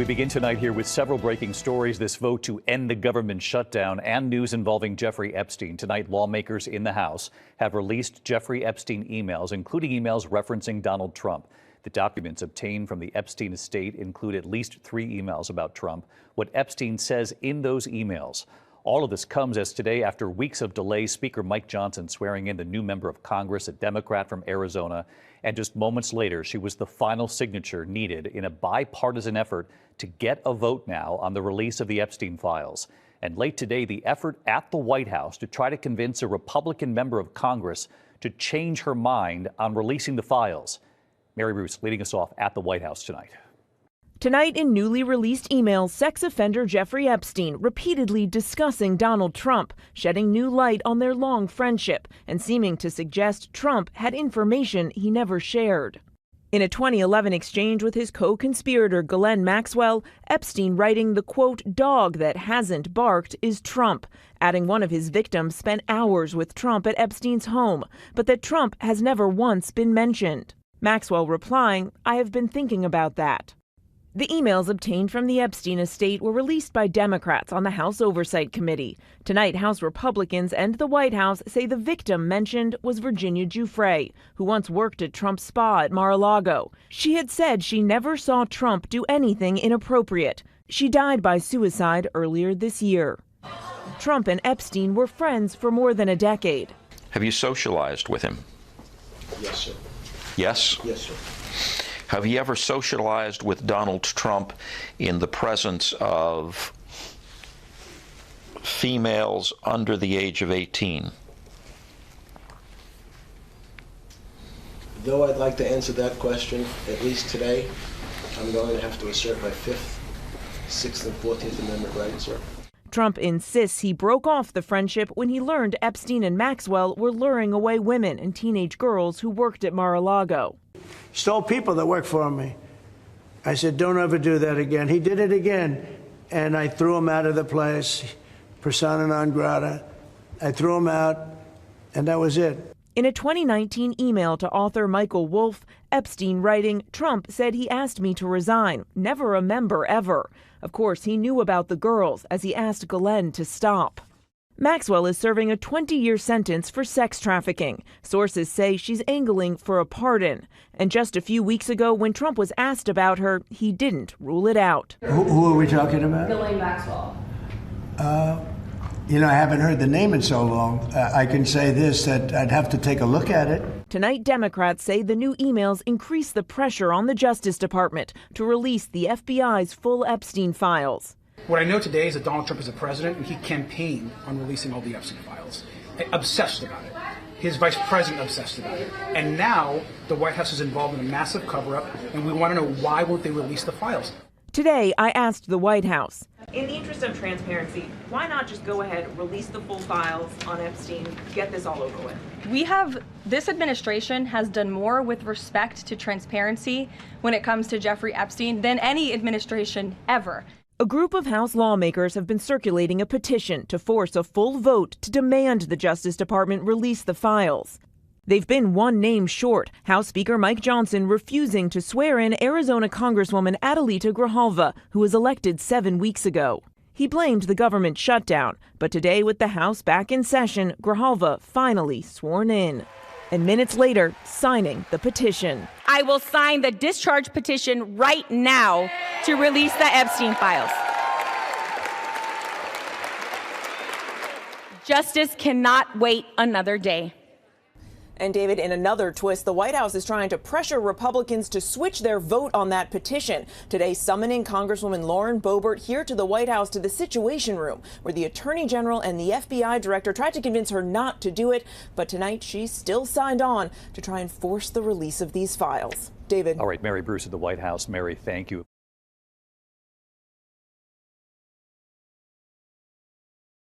We begin tonight here with several breaking stories. This vote to end the government shutdown and news involving Jeffrey Epstein. Tonight, lawmakers in the House have released Jeffrey Epstein emails, including emails referencing Donald Trump. The documents obtained from the Epstein estate include at least 3 emails about Trump, what Epstein says in those emails. All of this comes as today, after weeks of delay, Speaker Mike Johnson swearing in the new member of Congress, a Democrat from Arizona. And just moments later, she was the final signature needed in a bipartisan effort to get a vote now on the release of the Epstein files. And late today, the effort at the White House to try to convince a Republican member of Congress to change her mind on releasing the files. Mary Bruce leading us off at the White House tonight. Tonight, in newly released emails, sex offender Jeffrey Epstein repeatedly discussing Donald Trump, shedding new light on their long friendship, and seeming to suggest Trump had information he never shared. In a 2011 exchange with his co-conspirator Ghislaine Maxwell, Epstein writing the, quote, dog that hasn't barked is Trump, adding one of his victims spent hours with Trump at Epstein's home, but that Trump has never once been mentioned. Maxwell replying, I have been thinking about that. The emails obtained from the Epstein estate were released by Democrats on the House Oversight Committee. Tonight, House Republicans and the White House say the victim mentioned was Virginia Giuffre, who once worked at Trump's spa at Mar-a-Lago. She had said she never saw Trump do anything inappropriate. She died by suicide earlier this year. Trump and Epstein were friends for more than a decade. Have you socialized with him? Yes, sir. Yes? Yes, sir. Have you ever socialized with Donald Trump in the presence of females under the age of 18? Though I'd like to answer that question, at least today, I'm going to have to assert my 5th, 6th, and 14th Amendment rights, sir. Trump insists he broke off the friendship when he learned Epstein and Maxwell were luring away women and teenage girls who worked at Mar-a-Lago. Stole people that worked for me. I said, don't ever do that again. He did it again, and I threw him out of the place, persona non grata. I threw him out, and that was it. In a 2019 email to author Michael Wolff, Epstein writing, Trump said he asked me to resign, never a member ever. Of course, he knew about the girls as he asked Ghislaine to stop. Maxwell is serving a 20-year sentence for sex trafficking. Sources say she's angling for a pardon. And just a few weeks ago, when Trump was asked about her, he didn't rule it out. Who are we talking about? Ghislaine Maxwell. I haven't heard the name in so long. I can say this, that I'd have to take a look at it. Tonight, Democrats say the new emails increase the pressure on the Justice Department to release the FBI's full Epstein files. What I know today is that Donald Trump is the president, and he campaigned on releasing all the Epstein files. Obsessed about it. His vice president obsessed about it. And now the White House is involved in a massive cover-up, and we want to know why won't they release the files. Today, I asked the White House, in the interest of transparency, why not just go ahead, release the full files on Epstein, get this all over with? This administration has done more with respect to transparency when it comes to Jeffrey Epstein than any administration ever. A group of House lawmakers have been circulating a petition to force a full vote to demand the Justice Department release the files. They've been one name short, House Speaker Mike Johnson refusing to swear in Arizona Congresswoman Adelita Grijalva, who was elected 7 weeks ago. He blamed the government shutdown, but today with the House back in session, Grijalva finally sworn in. And minutes later, signing the petition. I will sign the discharge petition right now to release the Epstein files. Justice cannot wait another day. And David, in another twist, the White House is trying to pressure Republicans to switch their vote on that petition. Today, summoning Congresswoman Lauren Boebert here to the White House to the Situation Room, where the Attorney General and the FBI director tried to convince her not to do it. But tonight, she's still signed on to try and force the release of these files. David. All right, Mary Bruce at the White House. Mary, thank you.